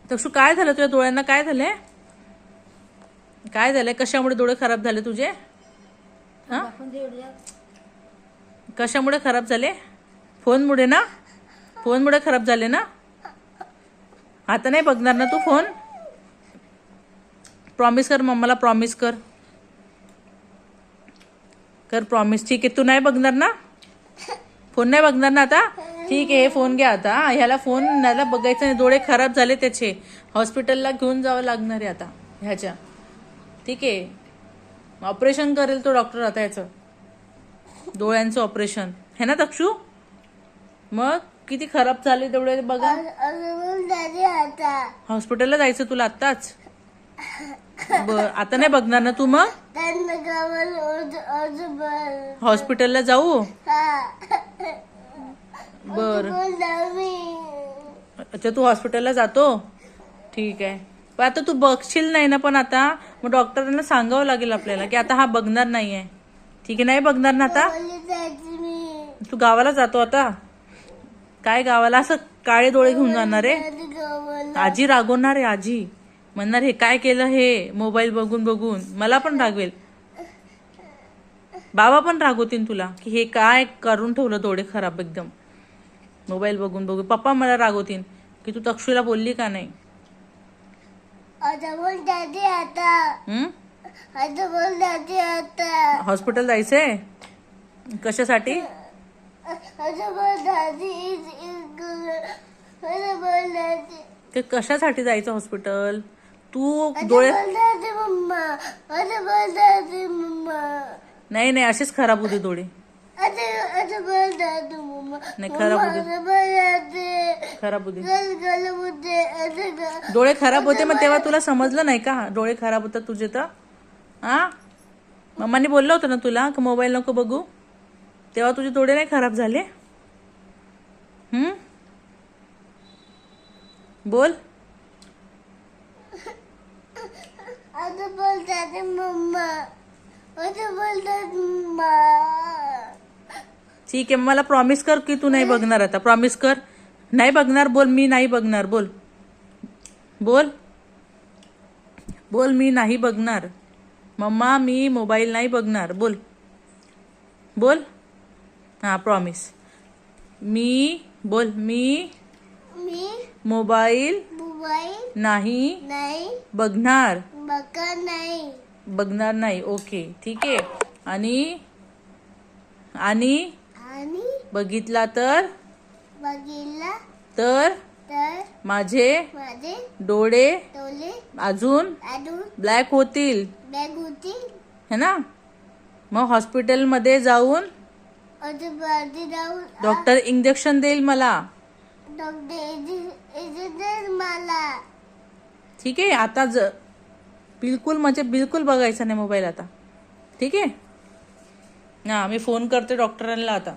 तक्षू काय झालं तुझ्या डोळ्यांना? काय झालंय? काय झालंय? कशामुळे डोळे खराब झाले तुझे? हा, कशामुळे खराब झाले? फोनमुळे ना? फोनमुळे खराब झाले ना? आता नाही बघणार ना तू फोन? प्रॉमिस कर मम्माला, प्रॉमिस कर. कर प्रॉमिस. ठीक आहे, तू नाही बघणार ना फोन? नाही बघणार ना आता? ठीक आहे, हे फोन घ्या आता. ह्याला फोन ह्याला बघायचं नाही, डोळे खराब झाले त्याचे. हॉस्पिटलला घेऊन जावं लागणार आहे आता ह्याच्या. ठीक आहे, ऑपरेशन करेल तो डॉक्टर आता याचं, डोळ्यांचं ऑपरेशन है ना तक्षू? मग किती खराब झाले डोळे बघा. हॉस्पिटलला जायचं तुला आत्ताच? बर, आता नाही बघणार ना तू? मग हॉस्पिटलला जाऊ? बर, अच्छा तू हॉस्पिटलला जातो? ठीक आहे, पण आता तू बघशील नाही ना? पण आता मग डॉक्टरांना सांगावं लागेल आपल्याला की आता हा बघणार नाहीये. ठीक आहे, नाही बघणार ना आता? तू गावाला जातो आता? काय गावाला? असं काळे डोळे घेऊन जाणार आहे? आजी रागवणार आहे. आजी म्हणणार हे काय केलं, हे मोबाईल बघून बघून. मला पण रागवेल, बाबा पण रागवतील तुला की हे काय करून ठेवलं डोळे खराब एकदम मोबाईल बघून बघून. पप्पा मला रागवतील की तू तक्षूला बोलली का नाही. हॉस्पिटल जायचंय? कशासाठी? ते कशासाठी जायचं हॉस्पिटल? तू डोळे नाही नाही असेच खराब होते डोळे. नाही खराब होते, खराब होते डोळे खराब होते. मग तेव्हा तुला समजलं नाही का डोळे खराब होतात तुझे तर? हा, मम्मानी बोललं होतं ना तुला की मोबाईल नको बघू, तेव्हा तुझे डोळे नाही खराब झाले? बोल. ठीक आहे, मला प्रॉमिस कर की तू नाही बघणार आता. प्रॉमिस कर, नाही बघणार. बोल, मी नाही बघणार. बोल बोल बोल, मी नाही बघणार. मम्मा मी मोबाईल नाही बघणार. बोल बोल. हा, प्रॉमिस. मी बोल, मी मोबाईल नाही बघणार. बघणार नाही. ओके, ठीक आहे. आणि आणि बघितला तर माझे डोळे अजून ब्लॅक होतील, है ना? मग हॉस्पिटलमध्ये जाऊन डॉक्टर इंजेक्शन देईल मला. ठीक आहे, आता बिलकुल म्हणजे बिलकुल बघायचा नाही मोबाईल आता. ठीक आहे ना? मी फोन करते डॉक्टरांना आता.